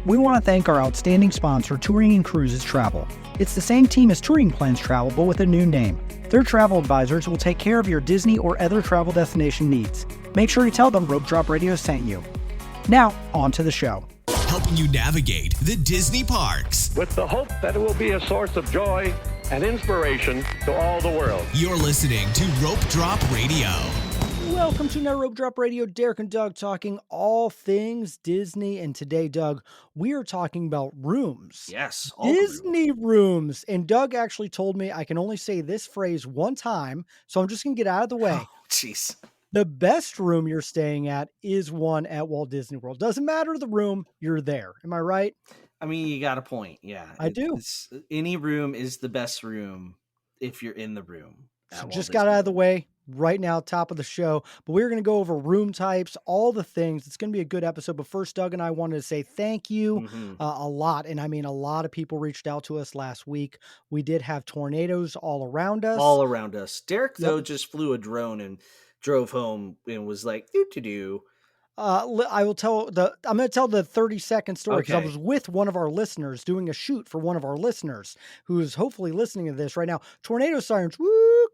We want to thank our outstanding sponsor, Touring and Cruises Travel. It's the same team as Touring Plans Travel, but with a new name. Their travel advisors will take care of your Disney or other travel destination needs. Make sure you tell them Rope Drop Radio sent you. Now, on to the show. Helping you navigate the Disney parks. With the hope that it will be a source of joy and inspiration to all the world. You're listening to Rope Drop Radio. Welcome to Rope Drop Radio. Derek and Doug talking all things Disney. And today, Doug, we are talking about rooms. Yes. Disney rooms. And Doug actually told me I can only say this phrase one time, so I'm just going to get out of the way. Oh, jeez. The best room you're staying at is one at Walt Disney World. Doesn't matter the room, you're there. Am I right? I mean, you got a point. Yeah. I do. Any room is the best room if you're in the room. So just got out of the way right now, top of the show. But we're going to go over room types, all the things. It's going to be a good episode. But first, Doug and I wanted to say thank you a lot. And I mean, a lot of people reached out to us last week. We did have tornadoes all around us. All around us. Derek, though, just flew a drone and drove home and was like, doo-doo-doo. I'm going to tell the 30-second story because Okay. I was with one of our listeners doing a shoot for one of our listeners who is hopefully listening to this right now. Tornado sirens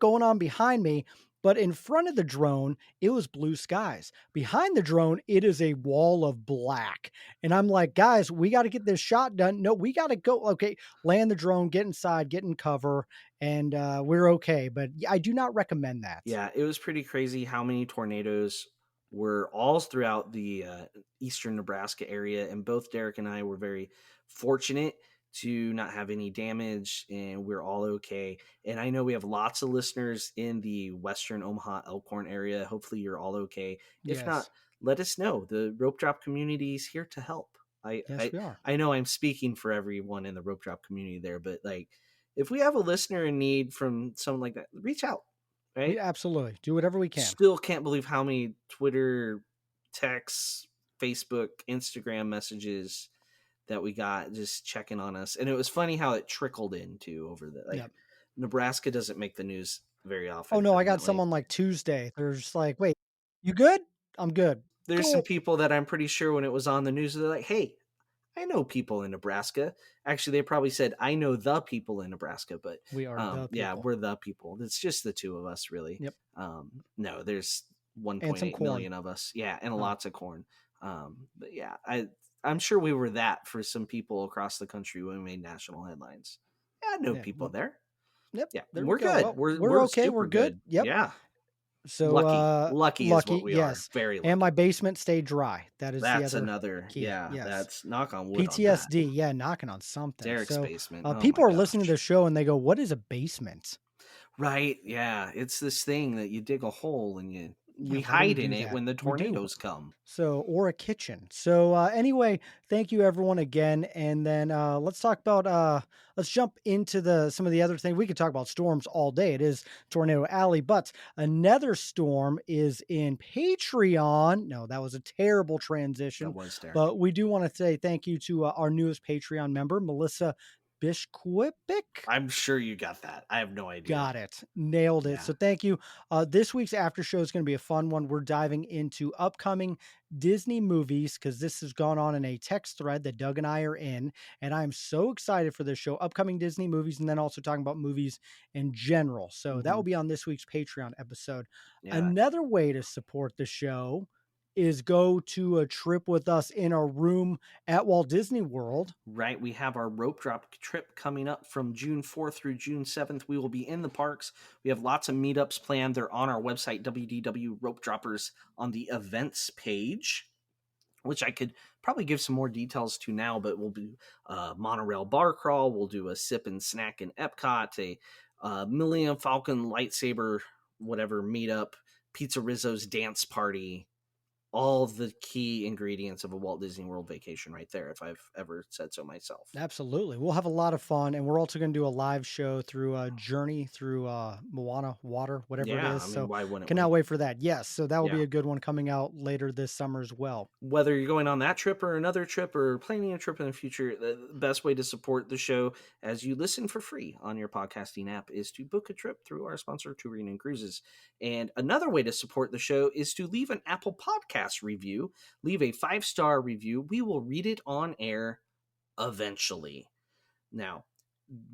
going on behind me, but in front of the drone, it was blue skies. Behind the drone, it is a wall of black. And I'm like, guys, we got to get this shot done. No, we got to go. Okay, land the drone, get inside, get in cover, and we're okay. But I do not recommend that. Yeah, it was pretty crazy how many tornadoes were all throughout the eastern Nebraska area. And both Derek and I were very fortunate to not have any damage, and we're all okay. And I know we have lots of listeners in the western Omaha Elkhorn area. Hopefully you're all okay. If not, let us know. The Rope Drop community is here to help. We are. I know I'm speaking for everyone in the Rope Drop community there, but like, if we have a listener in need from someone like that, reach out. Right? Absolutely. Do whatever we can. Still can't believe how many Twitter, texts, Facebook, Instagram messages that we got just checking on us. And it was funny how it trickled into over the Nebraska doesn't make the news very often. Oh no, I got someone like Tuesday. They're just like, wait, you good? I'm good. There's some people that I'm pretty sure when it was on the news, they're like, hey, I know people in Nebraska. Actually, they probably said, I know the people in Nebraska, but we are the people. Yeah, we're the people. It's just the two of us, really. Yep. No, there's 1.8 million of us. Yeah, and lots of corn. But yeah, I'm sure we were that for some people across the country when we made national headlines. Yeah, I know people there. Yep. Yeah, we're good. Well, we're okay. We're good. Yep. Yeah. So lucky is what we are. Very lucky. And my basement stayed dry. That's the other another key. Yeah. Yes. That's knock on wood. PTSD. Yeah, knocking on something. Derek's basement. People are listening to the show and they go, "What is a basement?" Right. Yeah. It's this thing that you dig a hole and we hide in it when the tornadoes come. So, or a kitchen. So anyway, thank you everyone again. And then let's talk about, let's jump into some of the other things. We could talk about storms all day. It is Tornado Alley, but another storm is in Patreon. No, that was a terrible transition. That was terrible. But we do want to say thank you to our newest Patreon member, Melissa Bishquipik. I'm sure you got that. I have no idea. Got it. Nailed it. Yeah. So thank you. This week's after show is going to be a fun one. We're diving into upcoming Disney movies because this has gone on in a text thread that Doug and I are in. And I'm so excited for this show. Upcoming Disney movies and then also talking about movies in general. So that will be on this week's Patreon episode. Yeah. Another way to support the show is go to a trip with us in a room at Walt Disney World. Right. We have our rope drop trip coming up from June 4th through June 7th. We will be in the parks. We have lots of meetups planned. They're on our website, WDW Rope Droppers, on the events page, which I could probably give some more details to now, but we'll do a monorail bar crawl. We'll do a sip and snack in Epcot, a Millennium Falcon lightsaber, whatever meetup, Pizza Rizzo's dance party, all the key ingredients of a Walt Disney World vacation right there, if I've ever said so myself. Absolutely. We'll have a lot of fun, and we're also going to do a live show through a journey through Moana water, whatever it is. I mean, so why wouldn't cannot wait for that. Yes. So that will be a good one coming out later this summer as well. Whether you're going on that trip or another trip or planning a trip in the future, the best way to support the show as you listen for free on your podcasting app is to book a trip through our sponsor, Touring and Cruises. And another way to support the show is to leave an Apple Podcast podcast review, leave a 5-star review. We will read it on air eventually. Now,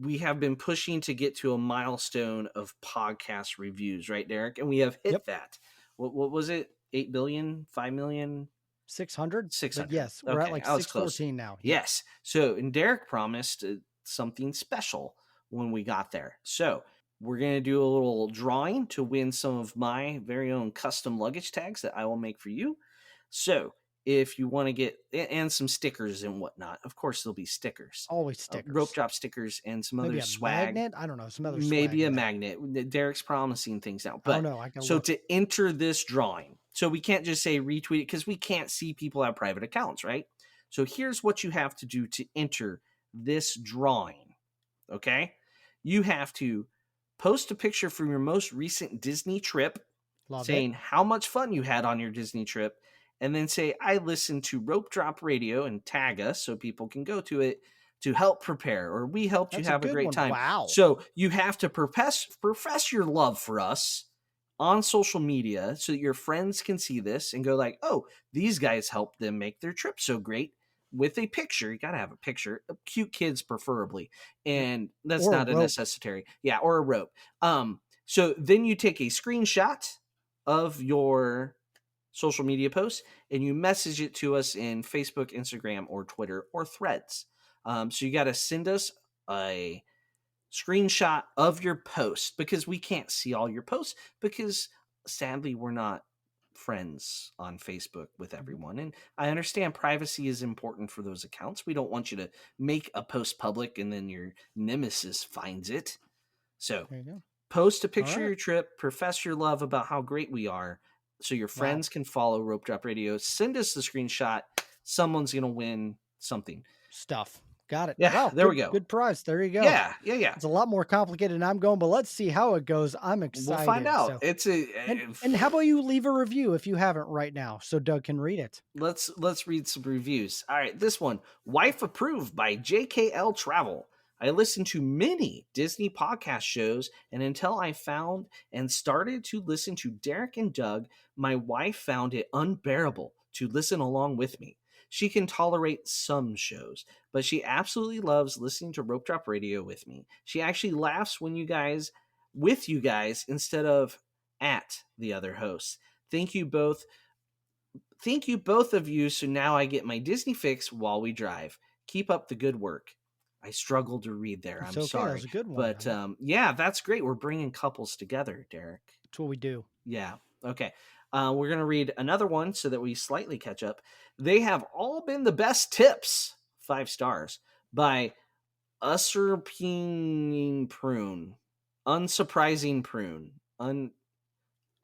we have been pushing to get to a milestone of podcast reviews, right, Derek? And we have hit Yep. that. What was it? 8 billion, 5 million? 600. 600. But yes, we're at Okay, like I was close. 614 now. Yep. Yes. So, and Derek promised something special when we got there. So, we're going to do a little drawing to win some of my very own custom luggage tags that I will make for you. So, if you want to get, and some stickers and whatnot, of course, there'll be stickers. Always stickers. Rope drop stickers and some Maybe other a swag. magnet. I don't know. Some other swag. Maybe a in there. magnet. Derek's promising things now. I But don't know. I can so look. to enter this drawing, so we can't just say retweet it because we can't see people have private accounts, right? So here's what you have to do to enter this drawing. Okay. You have to post a picture from your most recent Disney trip, Love saying it. how much fun you had on your Disney trip, and then say, I listened to Rope Drop Radio, and tag us so people can go to it to help prepare, or we helped That's you have a good great one. time. Wow. So you have to profess your love for us on social media so that your friends can see this and go like, oh, these guys helped them make their trip so great with a picture. You got to have a picture of cute kids, preferably. And that's Or a not a rope. necessary. Yeah. Or a rope. So then you take a screenshot of your social media posts and you message it to us in Facebook, Instagram, or Twitter, or Threads. So you got to send us a screenshot of your post because we can't see all your posts because sadly we're not friends on Facebook with everyone. And I understand privacy is important for those accounts. We don't want you to make a post public and then your nemesis finds it. So There you go. post a picture All of right. your trip, profess your love about how great we are so your friends can follow Rope Drop Radio. Send us the screenshot. Someone's going to win something. Stuff. Got it. Yeah, Wow. there we go. Good prize. There you go. Yeah. It's a lot more complicated than I'm going, but let's see how it goes. I'm excited. We'll find out. So- It's a and how about you leave a review if you haven't right now so Doug can read it? let's read some reviews. All right, this one, wife approved by JKL Travel. I listened to many Disney podcast shows, and until I found and started to listen to Derek and Doug, my wife found it unbearable to listen along with me. She can tolerate some shows, but she absolutely loves listening to Rope Drop Radio with me. She actually laughs with you guys instead of at the other hosts. Thank you both of you. So now I get my Disney fix while we drive. Keep up the good work. I struggled to read there. It's I'm okay. sorry. That was a good one. But yeah, that's great. We're bringing couples together, Derek. That's what we do. Yeah. Okay. We're going to read another one so that we slightly catch up. They have all been the best tips, 5 stars, by Usurping Prune, Unsurprising Prune,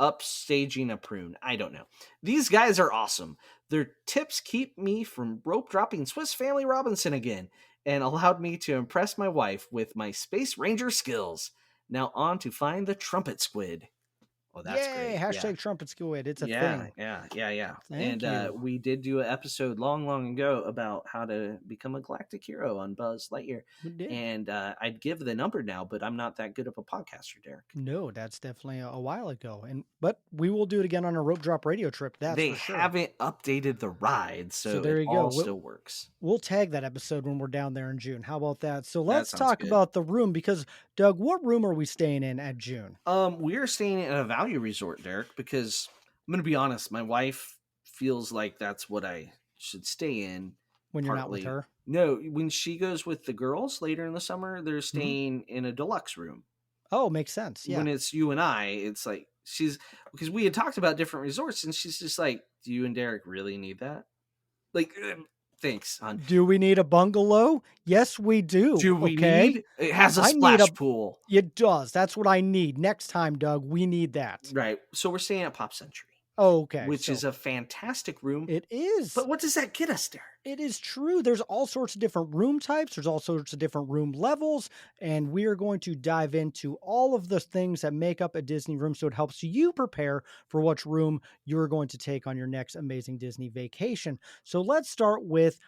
Upstaging a Prune. I don't know. These guys are awesome. Their tips keep me from rope dropping Swiss Family Robinson again and allowed me to impress my wife with my Space Ranger skills. Now on to find the trumpet squid. Oh, that's Yay! great. Hashtag trumpet squid. It's a Yeah, thing. yeah. Thank And you. we did do an episode long ago about how to become a galactic hero on Buzz Lightyear. We did. And I'd give the number now, but I'm not that good of a podcaster, Derek. No, that's definitely a while ago. But we will do it again on a rope drop radio trip. That's They for sure. haven't updated the ride, so there it you go. all still works. We'll tag that episode when we're down there in June. How about that? So let's sounds talk good. about the room because Doug, what room are we staying in at June? We are staying at a value resort, Derek, because I'm going to be honest, my wife feels like that's what I should stay in. When you're not with her? No, when she goes with the girls later in the summer, they're Mm-hmm. staying in a deluxe room. Oh, makes sense. Yeah. When it's you and I, it's like because we had talked about different resorts, and she's just like, "Do you and Derek really need that?" Like, thanks, hon. Do we need a bungalow? Yes, we do. Do we okay? need? It has a I need splash pool, It does. That's what I need. Next time, Doug, we need that. right? So we're staying at Pop Century. Oh, okay. Which so is a fantastic room. It is. But what does that get us, Derek? It is true. There's all sorts of different room types. There's all sorts of different room levels. And we are going to dive into all of the things that make up a Disney room so it helps you prepare for which room you're going to take on your next amazing Disney vacation. So let's start with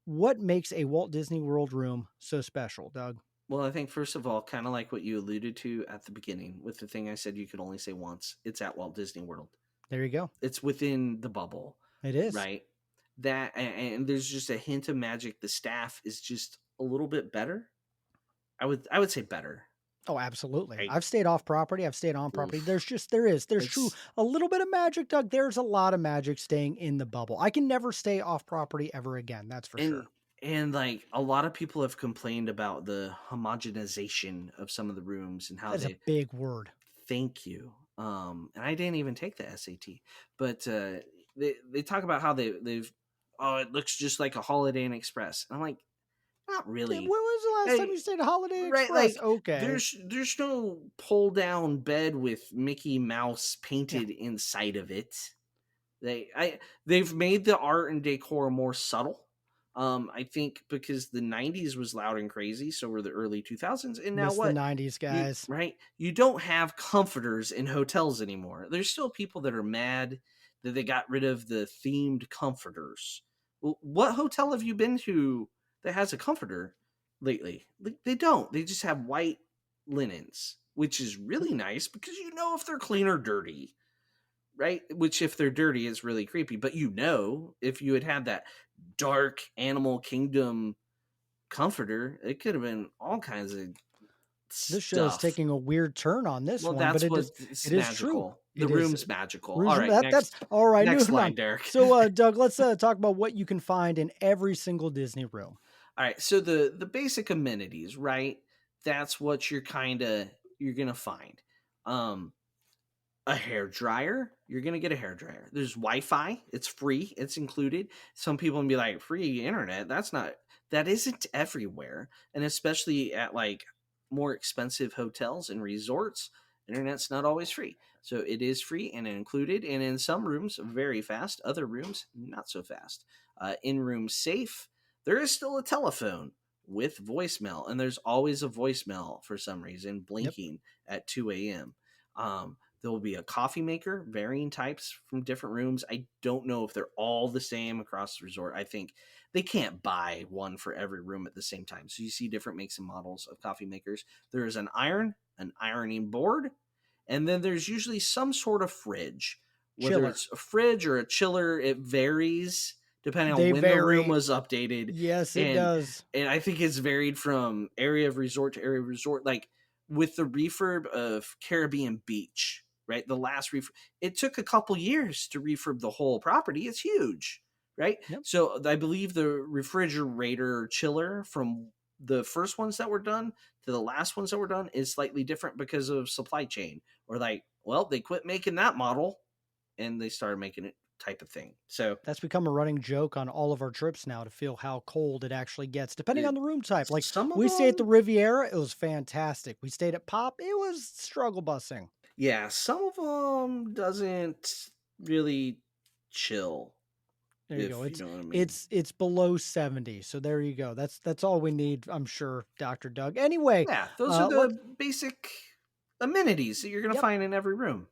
what makes a Walt Disney World room so special, Doug? Well, I think first of all, kind of like what you alluded to at the beginning with the thing I said you could only say once, it's at Walt Disney World. There you go. It's within the bubble, It is. right? That and there's just a hint of magic. The staff is just a little bit better. I would say better. Oh, absolutely. Right? I've stayed off property. I've stayed on property. Oof. There's true It's a little bit of magic, Doug. There's a lot of magic staying in the bubble. I can never stay off property ever again. That's for and sure. and like a lot of people have complained about the homogenization of some of the rooms and how That is a they big word. thank you. And I didn't even take the SAT, but they talk about how they've oh it looks just like a Holiday Inn Express. And I'm like, not When really. was the last time Hey, you stayed at Holiday right, Express? like Okay. there's no pull down bed with Mickey Mouse Yeah. painted inside of it. They've made the art and decor more subtle. I think because the '90s was loud and crazy, so were the early 2000s, and now Miss the what? 90s, You guys. right? You don't have comforters in hotels anymore. There's still people that are mad that they got rid of the themed comforters. Well, what hotel have you been to that has a comforter lately? Like, they don't. They just have white linens, which is really nice because you know if they're clean or dirty, right? Which, if they're dirty, is really creepy. But you know, if you had that dark Animal Kingdom comforter, it could have been all kinds of This show is stuff. taking a weird turn on this Well, one, but that's what it it's is true. magical. The It is. room's magical. All Rouge- right, That's next all right. next Moving line, on. Derek. So, Doug, let's talk about what you can find in every single Disney room. All right, so the basic amenities, right? That's what you're gonna find. Um, a hair dryer, you're gonna get a hair dryer. There's Wi-Fi, it's free, it's included. Some people will be like, free internet? That isn't everywhere, and especially at like more expensive hotels and resorts, internet's not always free. So it is free and included, and in some rooms very fast, other rooms not so fast. In-room safe. There is still a telephone with voicemail, and there's always a voicemail for some reason Yep. blinking at 2 a.m. There will be a coffee maker, varying types from different rooms. I don't know if they're all the same across the resort. I think they can't buy one for every room at the same time. So you see different makes and models of coffee makers. There is an iron, an ironing board, and then there's usually some sort of fridge. Whether Chiller. it's a fridge or a chiller, it varies depending on They when the room vary. was updated. Yes, it And does. and I think it's varied from area of resort to area of resort. Like with the refurb of Caribbean Beach, right? The last refurb, it took a couple years to refurb the whole property. It's huge, right? Yep. So I believe the refrigerator chiller from the first ones that were done to the last ones that were done is slightly different because of supply chain. Or like, well, they quit making that model and they started making it type of thing. So That's become a running joke on all of our trips now to feel how cold it actually gets, depending it, on the room type. Like some of we stayed at the them, Riviera, it was fantastic. We stayed at Pop, it was struggle busing. yeah, some of them doesn't really chill, There you go. if you know what I mean. It's below 70. So there you go. That's all we need, I'm sure, Dr. Doug. Anyway, Yeah, those are let's the basic amenities that you're going to yep, find in every room.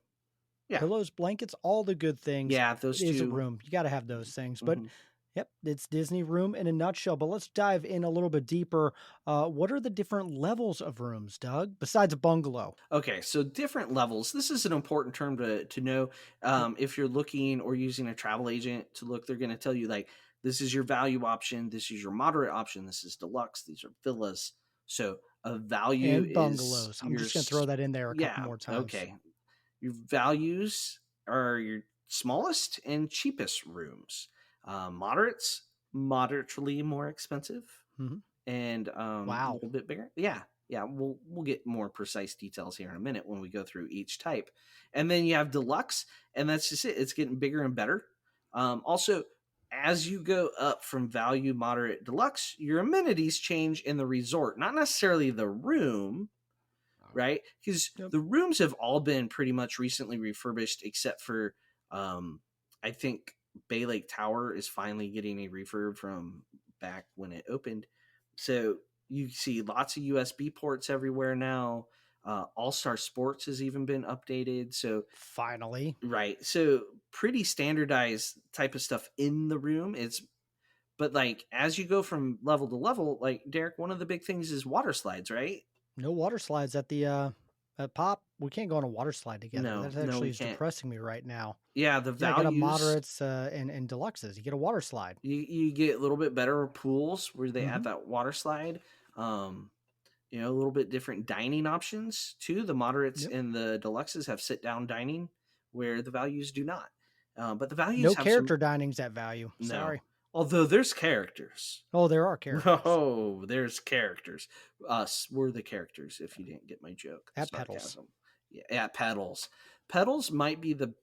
Yeah. pillows, blankets, all the good things. Yeah, those It is a two. room. You got to have those things. But Mhm. yep, it's Disney room in a nutshell. But let's dive in a little bit deeper. What are the different levels of rooms, Doug, besides a bungalow? Okay, so different levels. This is an important term to know. Yep. If you're looking or using a travel agent to look, they're going to tell you like this is your value option, this is your moderate option, this is deluxe, these are villas. So a value And is bungalows. I'm just going to throw that in there a couple yeah, more times. okay. Your values are your smallest and cheapest rooms. Moderates, moderately more expensive, Mhm. and a Wow. little bit bigger. Yeah, yeah. We'll get more precise details here in a minute when we go through each type, and then you have deluxe, and that's just it. It's getting bigger and better. Also, as you go up from value, moderate, deluxe, your amenities change in the resort, not necessarily the room, right? Because Yep. the rooms have all been pretty much recently refurbished, except for I think Bay Lake Tower is finally getting a refurb from back when it opened. So you see lots of USB ports everywhere now. All Star Sports has even been updated. So Finally. right, so pretty standardized type of stuff in the room. It's but like as you go from level to level, like Derek, one of the big things is water slides, right? No water slides at the Pop, we can't go on a water slide together. No, That no, we actually is can't. depressing me right now. Yeah, the Yeah, I got a values, moderates and deluxes. You get a water slide. you get a little bit better pools where they add Hmm. that water slide. Um, a little bit different dining options too. The moderates Yep. and the deluxes have sit down dining where the values do not. But the No values have some character dining's at value. no. Sorry. Although there's characters. Oh, there are characters Oh, there's characters. Us, we're the characters. If you didn't get my joke, at pedals. sarcasm. Yeah, at pedals. Pedals might be the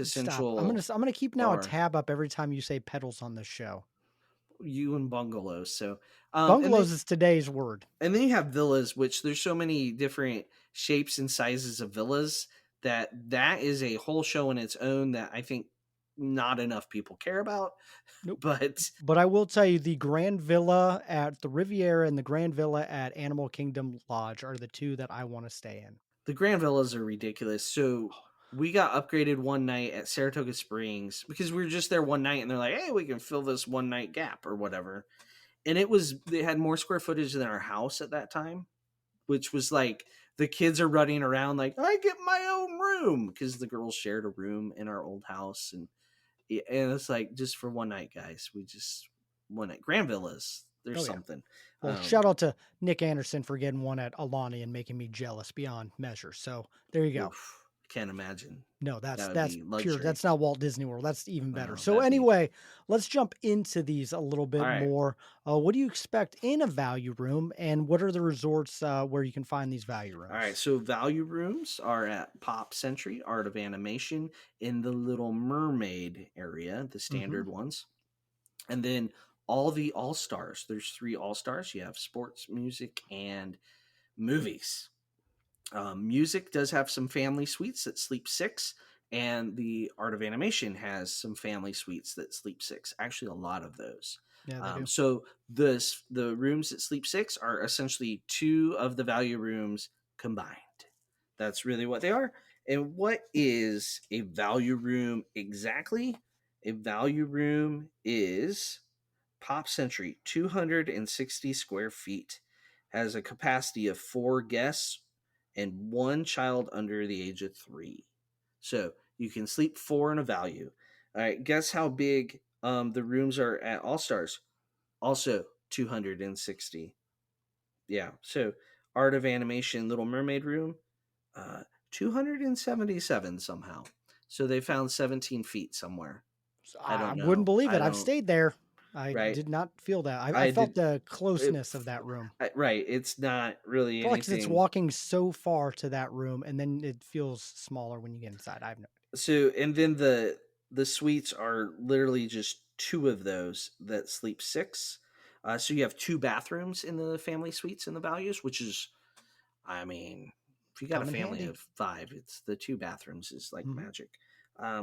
Stop. quintessential I'm gonna keep now a bar. tab up every time you say pedals on this show. You and bungalows. So, Bungalows is today's word. and then you have villas, which there's so many different shapes and sizes of villas that is a whole show in its own that I think not enough people care about. Nope. But But I will tell you, the Grand Villa at the Riviera and the Grand Villa at Animal Kingdom Lodge are the two that I want to stay in. the grand villas are ridiculous. So we got upgraded one night at Saratoga Springs because we were just there one night and they're like, hey, we can fill this one night gap or whatever. And they had more square footage than our house at that time, which was like the kids are running around like, I get my own room because the girls shared a room in our old house. And it's like, just for one night, guys, we just one night. Grand villas, there's Oh, yeah. something. Well, shout out to Nick Anderson for getting one at Alani and making me jealous beyond measure. So there you go. Oof, can't imagine. No, That would that's be pure. luxury. That's not Walt Disney World. That's even better. Oh, So that'd be anyway, let's jump into these a little all bit right. more. What do you expect in a value room, and what are the resorts where you can find these value rooms? All right, so value rooms are at Pop Century, Art of Animation, in the Little Mermaid area, the Hmm. standard ones. And then all the all stars. There's 3 all stars. You have sports, music, and movies. Music does have some family suites that sleep 6, and the Art of Animation has some family suites that sleep 6. Actually, a lot of those. Yeah, they do. So the rooms that sleep 6 are essentially 2 of the value rooms combined. That's really what they are. And what is a value room exactly? A value room is Pop Century, 260 square feet, has a capacity of 4 guests and 1 child under the age of 3. So you can sleep 4 in a value. All right, guess how big the rooms are at All Stars? Also 260. Yeah, so Art of Animation Little Mermaid room, 277 somehow. So they found 17 feet somewhere. I I don't wouldn't know. believe I it. I've don't. stayed there. I Right. did not feel that. I I felt did. the It, closeness of that room. right. It's not really I feel like it's anything. walking so far to that room, and then it feels smaller when you get inside. I have no. So, and then the suites are literally just 2 of those that sleep 6. So you have 2 bathrooms in the family suites in the values, which is, I mean, if you got a Come in family handy. of 5, it's the 2 bathrooms is like Mhm. magic.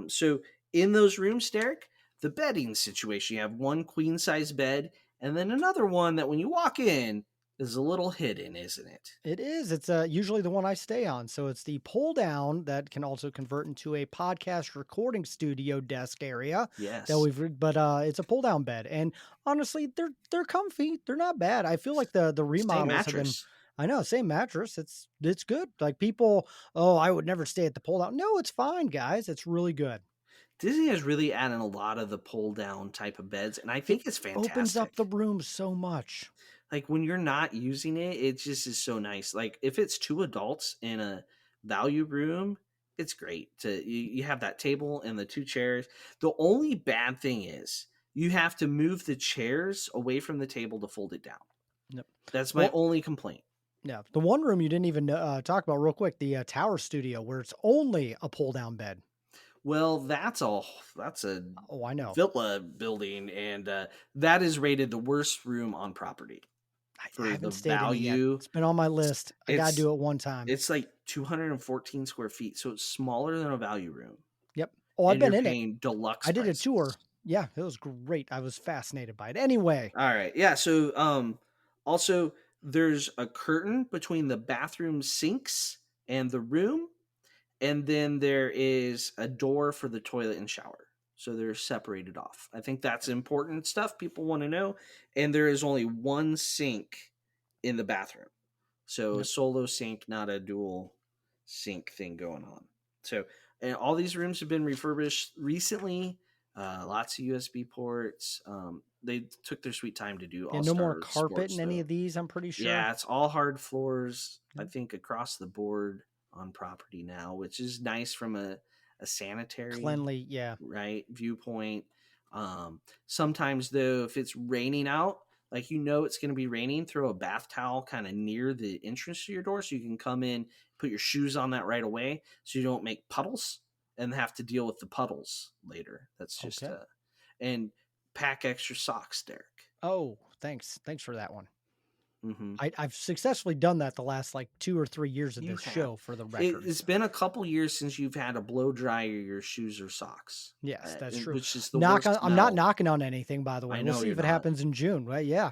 So in those rooms, Derek, the bedding situation, you have one queen size bed and then another one that when you walk in is a little hidden, isn't it? It is. It's usually the one I stay on. So it's the pull down that can also convert into a podcast recording studio desk area that Yes. but it's a pull down bed. And honestly, they're comfy. They're not bad. I feel like the Same remodels have been. mattress. I know, same mattress. It's good. Like people, oh, I would never stay at the pull down. No, it's fine, guys. It's really good. Disney has really added a lot of the pull down type of beds, and I It think it's opens up the fantastic. room so much. Like when you're not using it, it just is so nice. Like if it's 2 adults in a value room, it's great to you have that table and the 2 chairs. The only bad thing is you have to move the chairs away from the table to fold it down. Yep. That's my Well, only complaint. yeah, the one room you didn't even talk about real quick, the Tower Studio, where it's only a pull down bed. Well, that's a Oh, I know. villa building, and that is rated the worst room on property I for the haven't stayed in it yet. value. It's been on my list. I gotta It's do it one time. it's like 214 square feet, so it's smaller than a value room, Yep. Oh, I've and you're been in it. paying deluxe I did a prices. tour. Yeah, it was great. I was fascinated by it. Anyway, All right, yeah. So, also there's a curtain between the bathroom sinks and the room, and then there is a door for the toilet and shower. So they're separated off. I think that's important stuff people want to know. And there is only one sink in the bathroom. So a Yep. solo sink, not a dual sink thing going on. So, and all these rooms have been refurbished recently. Lots of USB ports. They took their sweet time to do Yeah, All no more Star carpet Sports in any though. of these, I'm pretty sure. Yeah, it's all hard floors, I Yep. think, across the board on property now, which is nice from a sanitary, Cleanly, yeah. right, viewpoint. Sometimes though, if it's raining out, like it's going to be raining, throw a bath towel kind of near the entrance to your door so you can come in, put your shoes on that right away so you don't make puddles and have to deal with the puddles later. That's just Okay. and pack extra socks, Derek. Oh, thanks. Thanks for that one. Mm-hmm. I've successfully done that the last like 2 or 3 years of You this have. show, for the record. It's been a couple years since you've had to blow dry your shoes or socks, Yes, that's true. which is the worst I'm not smell. knocking on anything, by the way. I We'll know see you're if it not. happens in June, right? Yeah.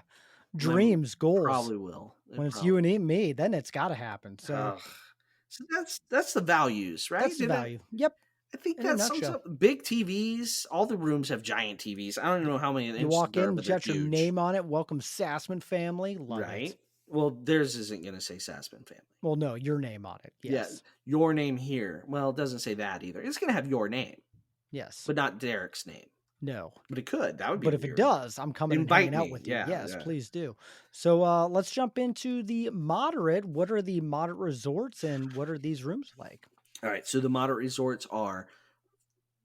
When Dreams, goals. probably will. When it's you and me, then it's got to happen. So Ugh. So that's the values, right? that's the value. Yep. I think In a that sums nutshell. up big TVs. All the rooms have giant TVs. I don't even know how many You inches walk there are, in, but you they're got your huge. name on it. Welcome, Sassman family. Love Right? it. Well, theirs isn't going to say Sassman family. Well, no, your name on it. Yeah, Yes. your name here. Well, it doesn't say that either. It's going to have your name, Yes. but not Derek's name. No. But it could. That would be But if it weird. does, I'm coming and Invite hanging out me. with you. Yeah, Yes, yeah. please do. So let's jump into the moderate. What are the moderate resorts and what are these rooms like? All right. So the moderate resorts are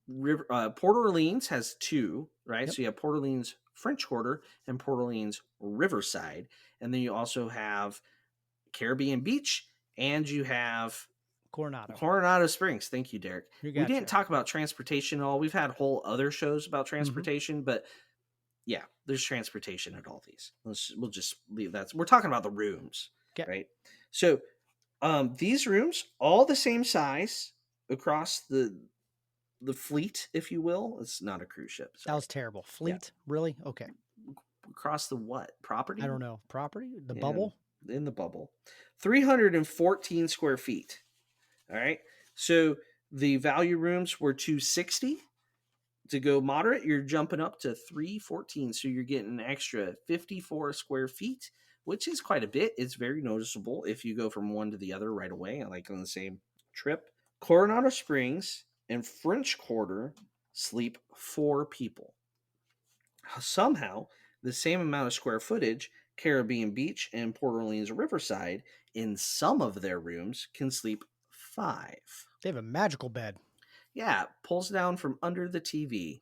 Port Orleans has two, right? Yep. So you have Port Orleans French Quarter and Port Orleans Riverside. And then you also have Caribbean Beach and you have Coronado Springs. Thank you, Derek. We didn't talk about transportation at all. We've had whole other shows about transportation, but yeah, there's transportation at all these. We'll just leave that. We're talking about the rooms, right? So these rooms, all the same size across the fleet, if you will. It's not a cruise ship. That was terrible. Fleet? Yeah. Really? Okay. Across the what? Property? I don't know. Property? The bubble? In the bubble. 314 square feet. All right. So the value rooms were 260. To go moderate, you're jumping up to 314. So you're getting an extra 54 square feet, which is quite a bit. It's very noticeable if you go from one to the other right away, like on the same trip. Coronado Springs and French Quarter sleep 4 people. Somehow, the same amount of square footage, Caribbean Beach and Port Orleans Riverside, in some of their rooms, can sleep 5. They have a magical bed. Yeah, it pulls down from under the TV.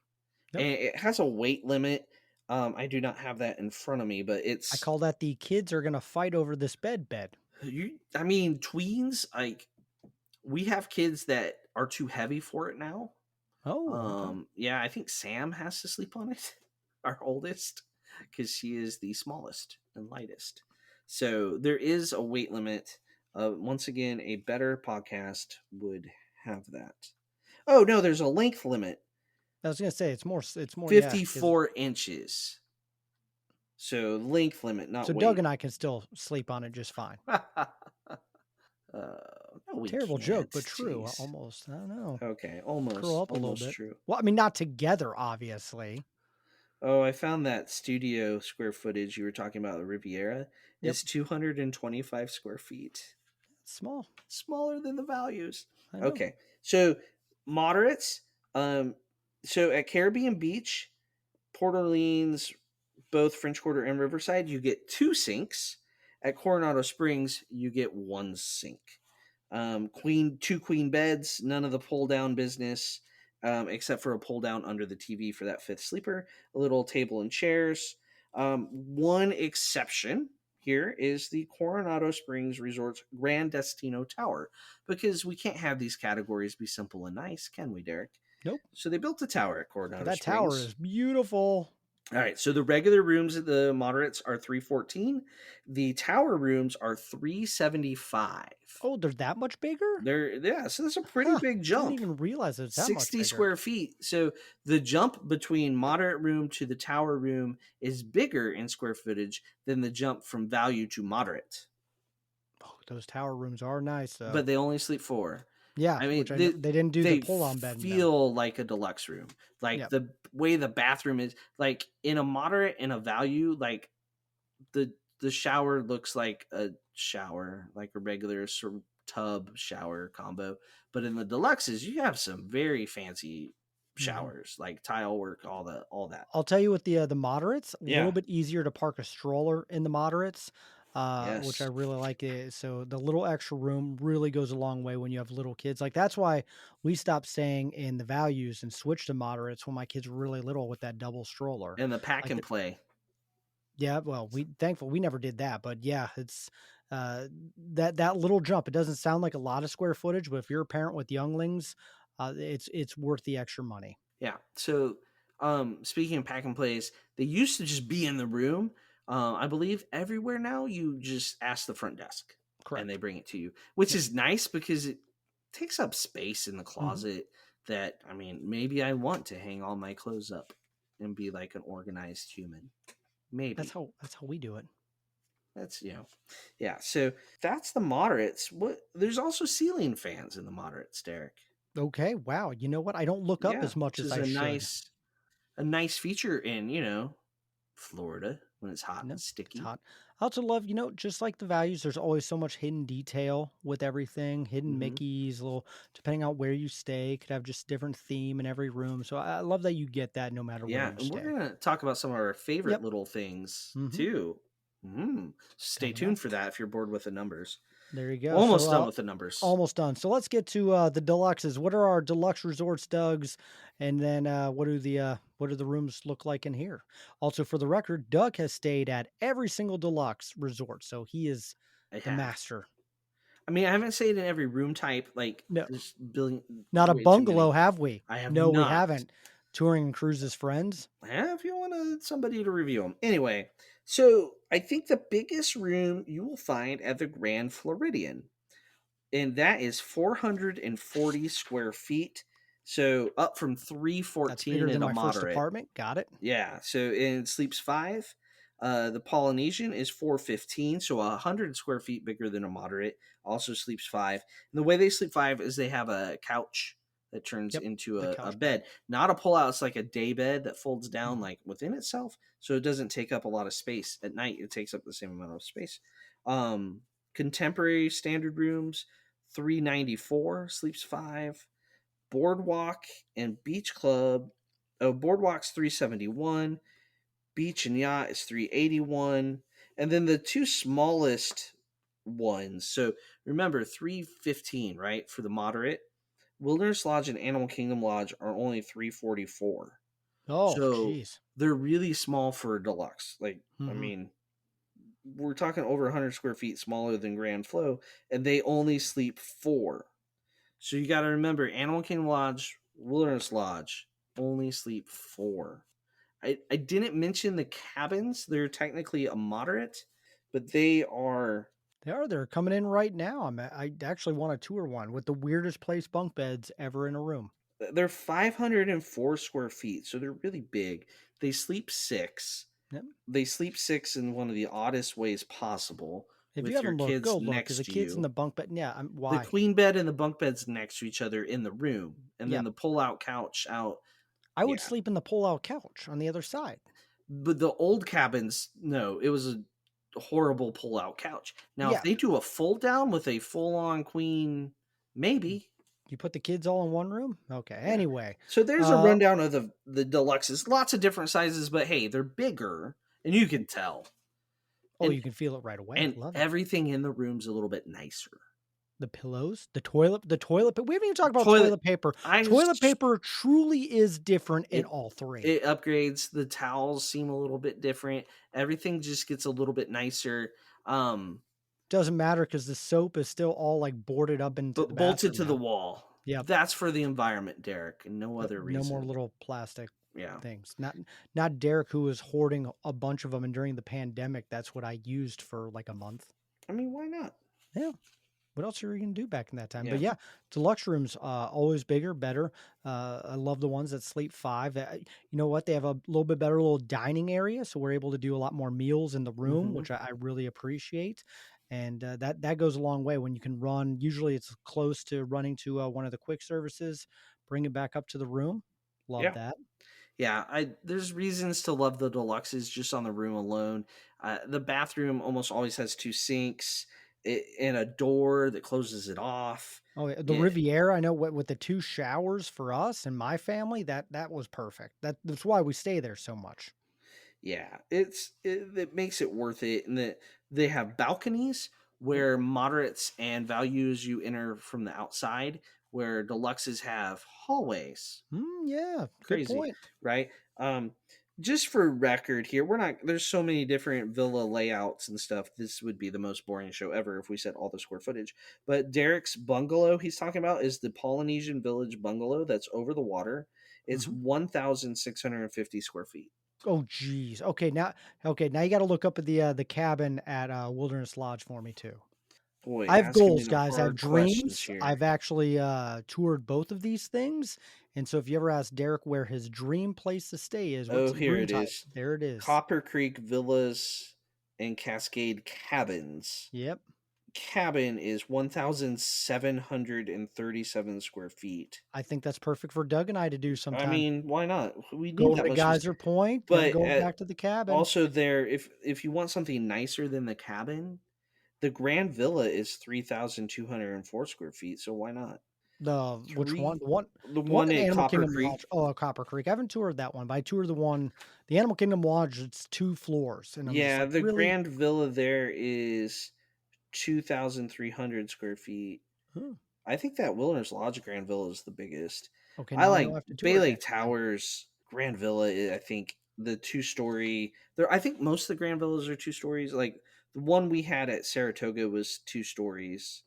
Yep. And it has a weight limit. I do not have that in front of me, but it's... I call that the kids are going to fight over this bed. I mean, tweens, like, we have kids that are too heavy for it now. Oh, okay. Yeah, I think Sam has to sleep on it, our oldest, because she is the smallest and lightest. So there is a weight limit. Once again, a better podcast would have that. Oh no, there's a length limit. I was gonna say it's more 54 inches. So length limit, not weight. So Doug and I can still sleep on it just fine. No, terrible joke, but true. Jeez. Almost. I don't know. Okay, almost. Curl up a little bit. True. Well, I mean, not together, obviously. Oh, I found that studio square footage you were talking about, the Riviera, is 225 square feet. Small. Smaller than the values. Okay, so moderates. So at Caribbean Beach, Port Orleans, both French Quarter and Riverside, you get 2 sinks. At Coronado Springs, you get 1 sink. 2 queen beds, none of the pull down business, except for a pull down under the TV for that 5th sleeper, a little table and chairs. One exception here is the Coronado Springs Resort's Grand Destino Tower, because we can't have these categories be simple and nice, can we, Derek? Nope. So they built a tower at Coronado Springs. That tower is beautiful. All right, so the regular rooms at the moderates are 314. The tower rooms are 375. Oh, they're that much bigger? So that's a pretty big jump. I didn't even realize it's that much bigger. 60 square feet. So the jump between moderate room to the tower room is bigger in square footage than the jump from value to moderate. Oh, those tower rooms are nice, though. But they only sleep 4. Yeah, I mean, they didn't do the pull-on bed. They feel like a deluxe room. Like the way the bathroom is, like in a moderate and a value, like the the shower looks like a shower, like a regular sort of tub shower combo. But in the deluxes, you have some very fancy Mhm. showers, like tile work, all that. I'll tell you with the moderates, a little Yeah. bit easier to park a stroller in the moderates, which I Yes. really like it. So the little extra room really goes a long way when you have little kids. Like that's why we stopped staying in the values and switched to moderates when my kids were really little with that double stroller. And the pack Like and play. yeah, well, we thankful we never did that, but yeah, it's uh that little jump. It doesn't sound like a lot of square footage, but if you're a parent with younglings, it's worth the extra money. Yeah. So, speaking of pack and plays, they used to just be in the room. I believe everywhere now you just ask the front desk and they Correct. bring it to you, which Yep. is nice because it takes up space in the Mhm. closet that, I mean, maybe I want to hang all my clothes up and be like an organized human. Maybe. That's how we do it. That's, yeah. So that's the moderates. What there's also ceiling fans in the moderates, Derek. Okay, wow. You know what? I don't look up Yeah, as much which as is I should. a nice feature in, Florida when it's hot No, and it's sticky. hot. I also love, just like the values, there's always so much hidden detail with everything, hidden Hmm. Mickeys, little, depending on where you stay, could have just different theme in every room. So I love that you get that no matter where Yeah, you and we're stay. gonna talk about some of our favorite Yep. little things Hmm. too. Stay Coming tuned up. for that if you're bored with the numbers. There you go. So Almost done with the numbers. almost done. So let's get to the deluxes. What are our deluxe resorts, Doug's? And then what do the rooms look like in here? Also, for the record, Doug has stayed at every single deluxe resort, so he is I the have. master. I mean, I haven't stayed in every room type. Like, No, there's billion, not a way too bungalow, many. have we? I have No, we not. haven't. Touring and cruises friends. Yeah, if you want somebody to review them. Anyway, so I think the biggest room you will find at the Grand Floridian, and that is 440 square feet. So up from That's 314 bigger in than a my first moderate. apartment. Got it. Yeah. So in sleeps five. The Polynesian is 415, so 100 square feet bigger than a moderate. Also sleeps five. And the way they sleep five is they have a couch that turns Yep. into The a couch bed. bed, not a pull out. It's like a day bed that folds down Mhm. like within itself, so it doesn't take up a lot of space at night. It takes up the same amount of space. Um, Contemporary standard rooms, 394 sleeps five. Boardwalk and Beach Club. Oh, Boardwalk's 371. Beach and Yacht is 381. And then the two smallest ones. So remember, 315, right? For the moderate. Wilderness Lodge and Animal Kingdom Lodge are only 344. Oh, So jeez. they're really small for a deluxe. Like, I Hmm. mean, we're talking over 100 square feet smaller than Grand Flow, and they only sleep four. So you got to remember, Animal Kingdom Lodge, Wilderness Lodge only sleep four. I didn't mention the cabins. They're technically a moderate, but they are They're coming in right now. I actually want to tour one with the weirdest place bunk beds ever in a room. they're 504 square feet, so they're really big. They sleep six. Yep. They sleep six in one of the oddest ways possible If you with your haven't looked, kids go look because next the to kids in you. the bunk bed. Yeah, The why? queen bed and the bunk beds next to each other in the room, and then Yep. the pull-out couch out. I would Yeah, sleep in the pull-out couch on the other side. but the old cabins, no, it was a horrible pull-out couch. Now, if Yeah, they do a fold down with a full-on queen, maybe. you put the kids all in one room. Okay. Yeah. Anyway, So there's a uh, rundown of the deluxes. Lots of different sizes, but hey, they're bigger, and you can tell. oh, And you can feel it right away. and Love it. everything in the room's a little bit nicer. The pillows, the toilet. We haven't even talked about Toilet, toilet paper. I Toilet s- paper truly is different in it all three. it upgrades. The towels seem a little bit different. Everything just gets a little bit nicer. Um, Doesn't matter because the soap is still all like boarded up into the but bolted bathroom to the now. wall. Yep. That's for the environment, Derek, and no Yep. other No more reason. little plastic Yeah. things. Not Derek who was hoarding a bunch of them, and during the pandemic, that's what I used for like a month. I mean, why not? Yeah. What else are you gonna do back in that time? But Yeah. yeah, deluxe rooms always bigger, better. I love the ones that sleep five. You know what? They have a little bit better little dining area, so we're able to do a lot more meals in the room, Hmm. which I really appreciate. And that goes a long way when you can run. Usually, it's close to running to one of the quick services, bring it back up to the room. Love Yeah. that. Yeah, there's reasons to love the deluxes just on the room alone. The bathroom almost always has two sinks and a door that closes it off. Oh, yeah, the Yeah, Riviera, I know what with the 2 showers for us and my family, that was perfect. That's why we stay there so much. yeah, it makes it worth it, and that they have balconies Yep. where moderates and values you enter from the outside, where deluxes have hallways. Yeah, good Crazy, point. right? Um, just for record here, we're not there's so many different villa layouts and stuff. This would be the most boring show ever if we said all the square footage. But Derek's bungalow he's talking about is the Polynesian Village bungalow that's over the water. It's Mhm. 1,650 square feet. Oh, geez. Okay, now you gotta look up at the cabin at, Wilderness Lodge for me too. Boy, I have asking me goals, the guys. I have hard questions dreams. here. I've actually, toured both of these things, and so if you ever ask Derek where his dream place to stay is, Oh, what's here room it type? is. There it is. Copper Creek Villas and Cascade Cabins. Yep. Cabin is 1,737 square feet. I think that's perfect for Doug and I to do I sometime. mean, why not? We Go need over that to much space. Geyser Point, then But go back to the cabin. also there, if you want something nicer than the cabin, the Grand Villa is 3,204 square feet. So why not? The which one? Three, the The one one in at Animal Copper Kingdom Creek. Lodge. Oh, Copper Creek. I haven't toured that one, but I toured the Animal Kingdom Lodge, it's 2 floors, and I'm just Yeah, like, the "Really?" Grand Villa there is 2,300 square feet. Huh. I think that Wilderness Lodge Grand Villa is the biggest. Okay, I now I know I like have to tour Bay it Lake next time. Towers Grand Villa. I think the 2 story there. I think most of the Grand Villas are 2 stories. Like the one we had at Saratoga was 2 stories.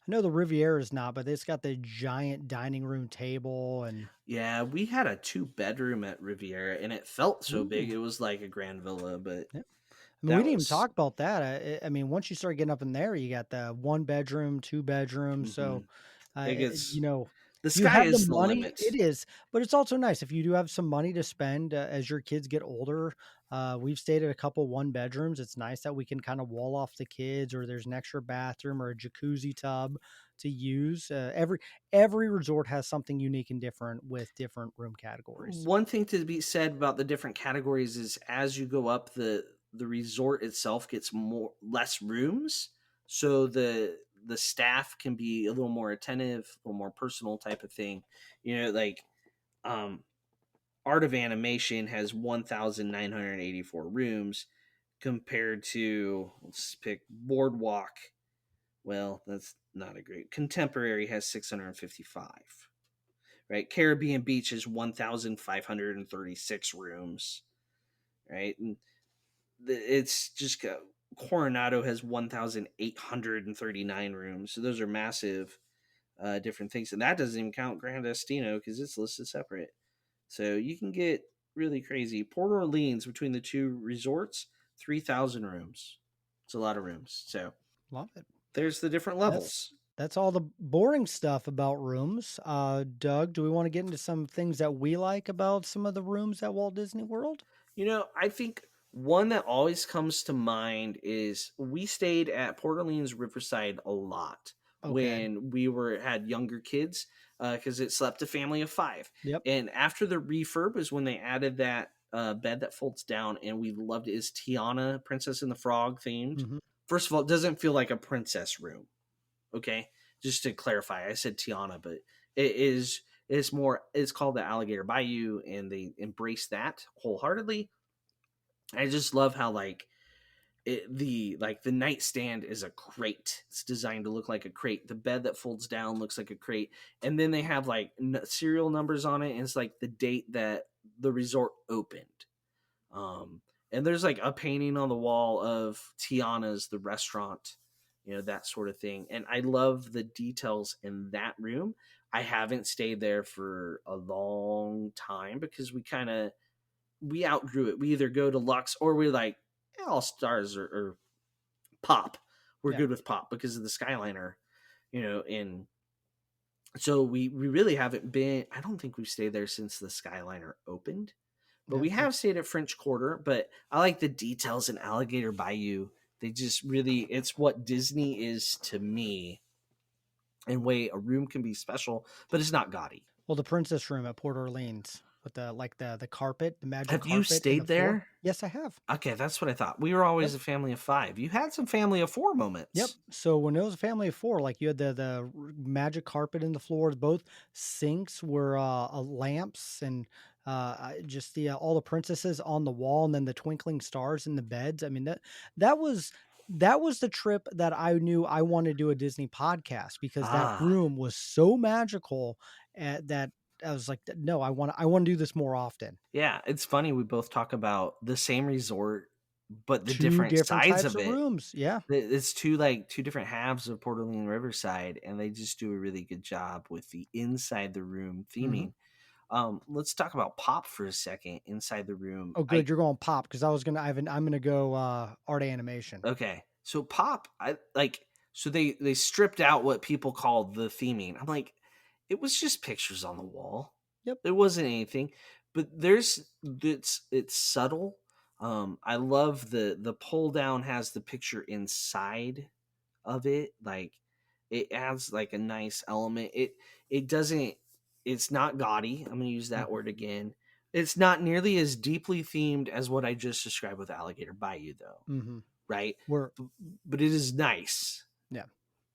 I know the Riviera is not, but it's got the giant dining room table and Yeah, we had a 2 bedroom at Riviera, and it felt so big. ooh. It was like a Grand Villa, but Yep. I mean, we that didn't even was talk about that. I mean, once you start getting up in there, you got the 1 bedroom, 2 bedroom. So, mhm. It you gets know, the if you sky have the is the money, limit. it is, but it's also nice if you do have some money to spend as your kids get older. We've stayed at a couple 1 bedrooms. It's nice that we can kind of wall off the kids, or there's an extra bathroom or a jacuzzi tub to use. Every resort has something unique and different with different room categories. One thing to be said about the different categories is as you go up, the resort itself gets more less rooms, so the staff can be a little more attentive, a little more personal type of thing. Like um, Art of Animation has 1,984 rooms compared to, let's pick Boardwalk. Well, that's not a great. Contemporary has 655, right? Caribbean Beach is 1,536 rooms, right? And it's just Coronado has 1,839 rooms. So those are massive different things. And that doesn't even count Grand Destino because it's listed separate. So you can get really crazy. Port Orleans, between the two resorts, 3,000 rooms. It's a lot of rooms. So Love it. there's the different That's levels. that's all the boring stuff about rooms. Doug, do we want to get into some things that we like about some of the rooms at Walt Disney World? I think one that always comes to mind is we stayed at Port Orleans Riverside a lot Okay. when we had younger kids because it slept a family of 5. Yep. And after the refurb is when they added that bed that folds down, and we loved it. Is Tiana Princess and the Frog themed? Mhm. First of all, it doesn't feel like a princess room. Okay, just to clarify, I said Tiana, but it is. It's more. It's called the Alligator Bayou, and they embrace that wholeheartedly. I just love how the nightstand is a crate. It's designed to look like a crate. The bed that folds down looks like a crate, and then they have like serial numbers on it, and it's like the date that the resort opened. Um, and there's like a painting on the wall of Tiana's the restaurant, that sort of thing. And I love the details in that room. I haven't stayed there for a long time because we outgrew it. We either go to Lux or we're like All Stars or Pop. We're Yeah. good with Pop because of the Skyliner, and so we really haven't been. I don't think we've stayed there since the Skyliner opened, but Yep. we have stayed at French Quarter. But I like the details in Alligator Bayou. They just really, it's what Disney is to me. And way a room can be special, but it's not gaudy. Well, the Princess Room at Port Orleans. with the carpet, the magic Have you carpet in the stayed floor. there? Yes, I have. Okay, that's what I thought. We were Yep. always a family of 5. You had some family of 4 Yep. moments. So when it was a family of 4, like, you had magic carpet in the floor, both sinks were, lamps, and, just all the princesses on the wall, and then the twinkling stars in the beds. I mean, that was that was the trip that I knew I wanted to do a Disney podcast, because that Ah, room was so magical, that I was like, "No, I wanna do this more often." yeah, it's funny we both talk about the same resort, but the 2 different different sides types of of it. rooms. Yeah. It's 2, like, 2 different halves of Port Orleans Riverside, and they just do a really good job with the inside the room Mhm. theming. Let's talk about pop for a second inside the room. Oh, good, you're going pop, because I'm gonna go, art animation. Okay. So pop, I like so they stripped out what people called the theming. I'm like, it was just pictures on the wall. Yep. It wasn't anything. But it's subtle. I love the pull down has the picture inside of it. Like it adds like a nice element. It doesn't it's not gaudy. I'm gonna use that Mhm. word again. It's not nearly as deeply themed as what I just described with Alligator Bayou though, Mhm. right? We're B- but it is nice. Yeah.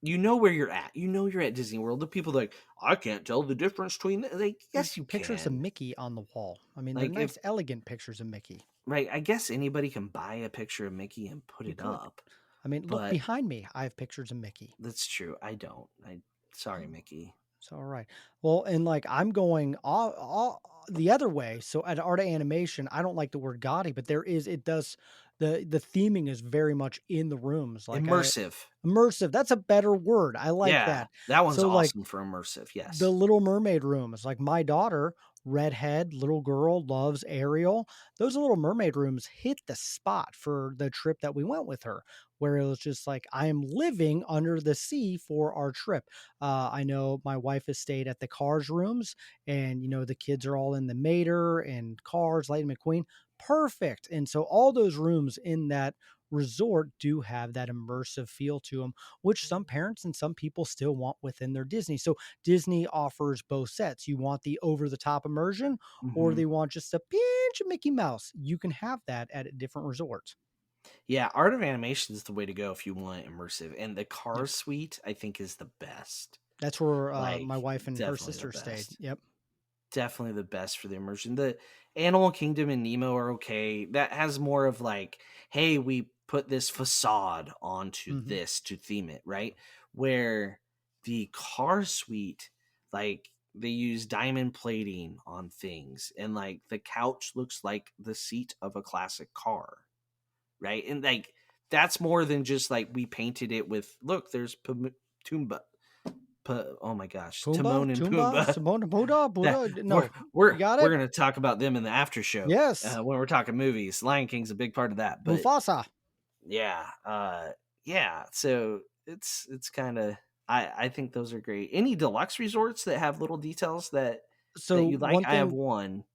You know where you're at. You know you're at Disney World. The people like, I can't tell the difference between like, There's yes, you pictures of can. Mickey on the wall. I mean, they're Like if nice, elegant pictures of Mickey. right, I guess anybody can buy a picture of Mickey and put You it could. up, I mean, look but behind me. I have pictures of Mickey. that's true. I don't. I sorry, Oh, Mickey. it's all right. Well, and like I'm going all the other way. So at Art of Animation, I don't like the word gaudy, but it does the theming is very much in the rooms. Like I Immersive. immersive. That's a better word. I like Yeah, that. that one's So like awesome for immersive. the Yes. Little Mermaid rooms, like my daughter, redhead, little girl, loves Ariel. Those Little Mermaid rooms hit the spot for the trip that we went with her, where it was just like, I am living under the sea for our trip. I know my wife has stayed at the Cars rooms, and the kids are all in the Mater and Cars, Lightning McQueen. Perfect. And so all those rooms in that resort do have that immersive feel to them, which some parents and some people still want within their Disney. So Disney offers both sets. You want the over the top immersion, or Hmm. they want just a pinch of Mickey Mouse. You can have that at different resorts. Yeah, Art of Animation is the way to go if you want immersive, and the Yep. Cars Suite I think is the best. That's where Like my wife and her definitely the sister stayed. best. Yep. Definitely the best for the immersion. The Animal Kingdom and Nemo are okay. That has more of like, hey, we put this facade onto Hmm. this to theme it, right? Where the car suite, like they use diamond plating on things, and like the couch looks like the seat of a classic car, right? And like that's more than just like we painted it with look, there's Pumbaa, oh my gosh, Pumbaa, Timon and Toomba, Pumbaa. Simona, Buddha, That Buddha. we're No, we're you got we're it. gonna talk about them in the after show Yes. when we're talking movies. Lion King's a big part of that, but Mufasa. yeah, yeah. So it's kind of I think those are great. Any deluxe resorts that have little details that So you like? I have one.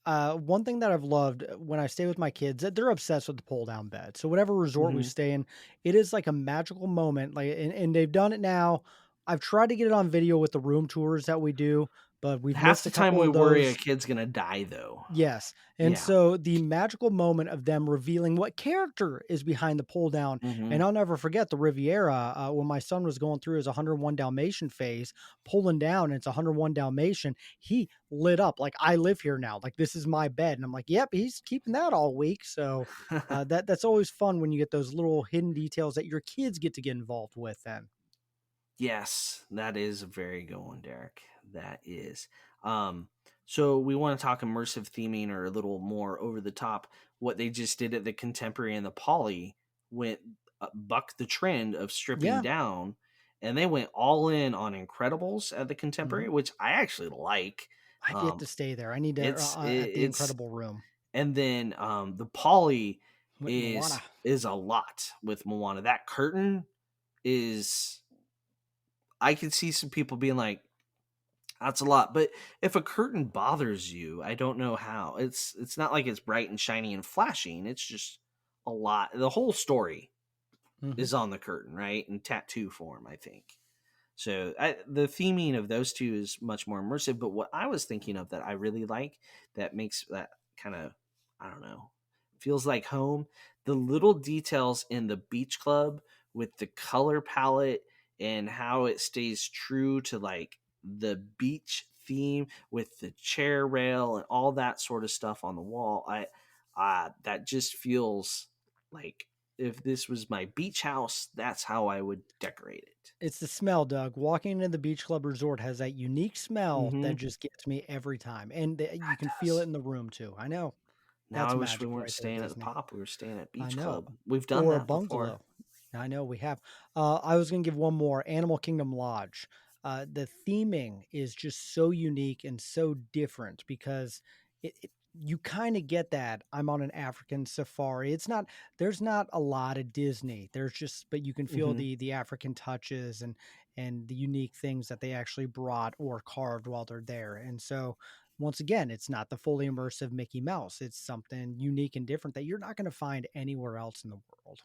one thing that I've loved when I stay with my kids, that they're obsessed with the pull down bed. So whatever resort we Hmm. stay in, it is like a magical moment. Like, and they've done it now. I've tried to get it on video with the room tours that we do, but we've Half missed the a time couple we of worry a those. kid's gonna die though. Yes. And Yeah. so the magical moment of them revealing what character is behind the pull down. Hmm. And I'll never forget the Riviera, when my son was going through his 101 Dalmatian phase, pulling down, and it's 101 Dalmatian. He lit up like, I live here now. Like, this is my bed. And I'm like, yep, he's keeping that all week. So that's always fun when you get those little hidden details that your kids get to get involved with then. Yes, that is a very good one, Derek. That is. Um, so we want to talk immersive theming or a little more over the top. What they just did at the Contemporary and the Poly went buck the trend of stripping Yeah. down, and they went all in on Incredibles at the Hmm. Contemporary, which I actually like. I've yet Um, to stay there. I need to, at the it's Incredible Room and then the Poly with Moana. is a lot with Moana. That curtain is I could see some people being like, "That's a lot," but if a curtain bothers you, I don't know how. It's not like it's bright and shiny and flashing. It's just a lot. The whole story Hmm. is on the curtain, right? In tattoo form, I think. So the theming of those two is much more immersive. But what I was thinking of that I really like that makes that kind of, I don't know, feels like home. The little details in the beach club with the color palette and how it stays true to like the beach theme with the chair rail and all that sort of stuff on the wall. That just feels like if this was my beach house, that's how I would decorate it. It's the smell, Doug. Walking into the beach club resort has that unique smell Mm-hmm. that just gets me every time, and you That can feel it does. in the room too. I know. Now That's I wish we magic weren't right there, staying at the Disney. Pop. We were staying at I Beach know. Club. We've done Or a that before. bungalow. I know we have. I was going to give one more, Animal Kingdom Lodge. The theming is just so unique and so different because you kind of get that I'm on an African safari. There's not a lot of Disney. There's just, but you can feel Hmm. the African touches and the unique things that they actually brought or carved while they're there. And so once again, it's not the fully immersive Mickey Mouse. It's something unique and different that you're not going to find anywhere else in the world.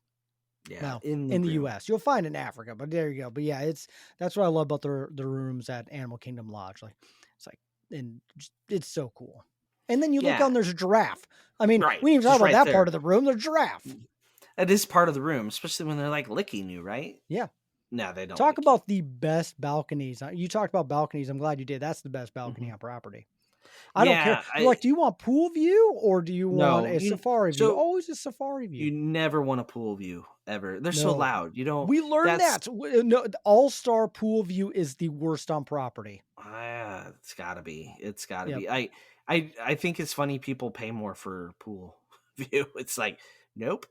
Yeah, Well, in the in the room. US. You'll find it in Africa, but there you go. But yeah, that's what I love about the rooms at Animal Kingdom Lodge. Like it's like and it's so cool. And then you look out Yeah, and there's a giraffe. I mean, right. we didn't even talk Just about right that part there. of the room. There's a giraffe. That is part of the room, especially when they're like licking you, right? Yeah. No, they don't Talk lick you. about the best balconies. You talked about balconies. I'm glad you did. That's the best balcony Hmm. on property. I don't care. Yeah, They're like, do you want pool view or do you want no, a you safari view? so Always a safari you view. never want a pool view ever. They're so No. loud. You don't. We learned That's that. No, the all-star pool view is the worst on property. it's got to be. It's got to Yep. be. I think it's funny people pay more for pool view. It's like, nope,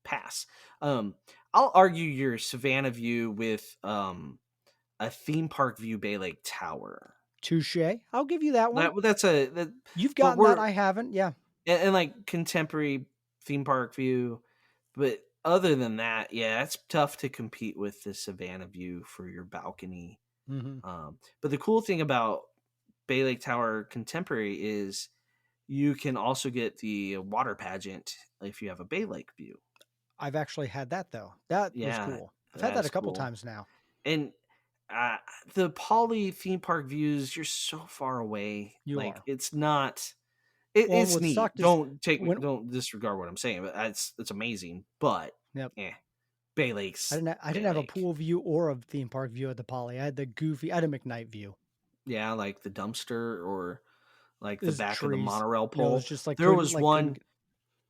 pass. Um, I'll argue your Savannah view with a theme park view Bay Lake Tower. Touche. I'll give you that one. That's a that, You've but gotten that. we're I haven't. Yeah. and like contemporary theme park view, but other than that, yeah, it's tough to compete with the Savannah view for your balcony. Hmm. But the cool thing about Bay Lake Tower Contemporary is you can also get the water pageant if you have a Bay Lake view. I've actually had that though. That was Yeah, cool. I've had that a that's couple cool. times now. And uh, the Poly theme park views, you're so far away. You Like are. it's not. Well, and It's what neat. sucked is when. Don't disregard what I'm saying. But it's amazing. But Yep. yeah, Bay Lake's I Bay didn't have a Lake. pool view or a theme park view at the Poly. I had the goofy. I had a McKnight view. Yeah, like the dumpster or like the Is back of the trees. monorail No, it was pole. just like There couldn't was like couldn't. one.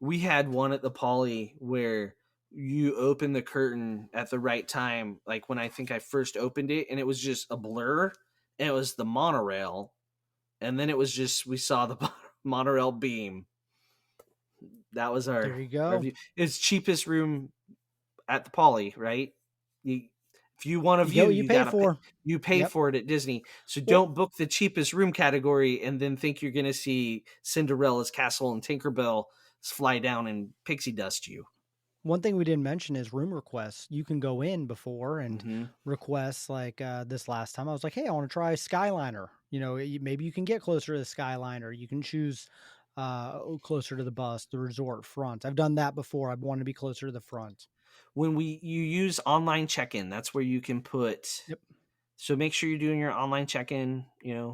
We had one at the Poly where you open the curtain at the right time, like when I think I first opened it, and it was just a blur, and it was the monorail, and then it was just we saw the monorail beam. That was There you our go. view. It's cheapest room at the Poly, right? You if you want a You get view, what you you pay gotta pay. for. You pay Yep. for it at Disney, so Well, don't book the cheapest room category and then think you're gonna see Cinderella's castle and Tinkerbell fly down and pixie dust you. one thing we didn't mention is room requests. You can go in before and Hmm. request like this last time. I was like, hey, I want to try Skyliner. Maybe you can get closer to the Skyliner. You can choose closer to the bus, the resort front. I've done that before. I want to be closer to the front. When you use online check-in, that's where you can put. Yep. So make sure you're doing your online check-in, a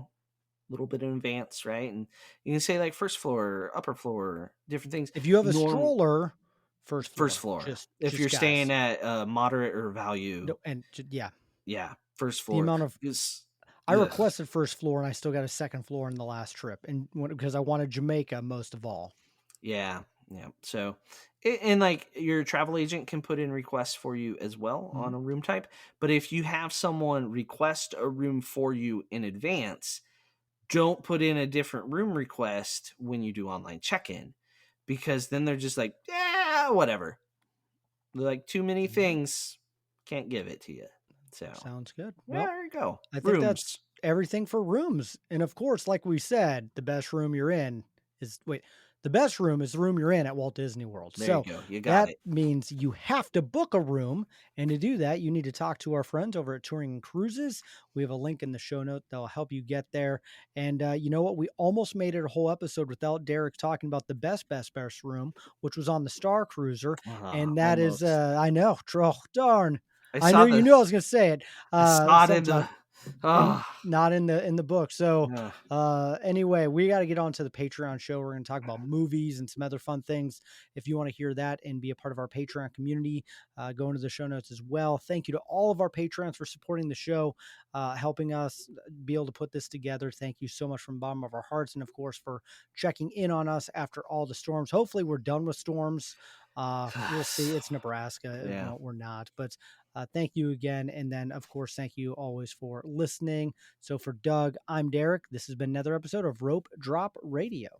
little bit in advance, right? And you can say like first floor, upper floor, different things. If you have a Norm stroller, first First floor. floor. If Just you're staying guys. at moderate or value, No, and yeah, yeah, first the floor amount of is. I Ugh. requested first floor and I still got a second floor in the last trip, and because I wanted Jamaica most of all. Yeah, yeah. So, and like your travel agent can put in requests for you as well Mhm. on a room type. But if you have someone request a room for you in advance, don't put in a different room request when you do online check-in, because then they're just like, yeah, whatever. They're like too many Mhm. things, can't give it to you. So Sounds good. yeah, Well, there you go. I think Rooms. that's everything for rooms. And of course, like we said, the best room is the room you're in at Walt Disney World. There you So go. You got that it. means you have to book a room. And to do that, you need to talk to our friends over at Touring and Cruises. We have a link in the show note that'll help you get there. And you know what? We almost made it a whole episode without Derek talking about the best room, which was on the Star Cruiser. And that is, Almost. I know, oh, darn. I knew you knew I was gonna say it. I saw it in Something's the. not in Oh, not in the book. So yeah. anyway, we got to get on to the Patreon show. We're going to talk about movies and some other fun things. If you want to hear that and be a part of our Patreon community, go into the show notes as well. Thank you to all of our patrons for supporting the show, helping us be able to put this together. Thank you so much from the bottom of our hearts. And of course, for checking in on us after all the storms. Hopefully we're done with storms. We'll see. It's Nebraska. Yeah. Well, we're not, but thank you again. And then, of course, thank you always for listening. So for Doug, I'm Derek. This has been another episode of Rope Drop Radio.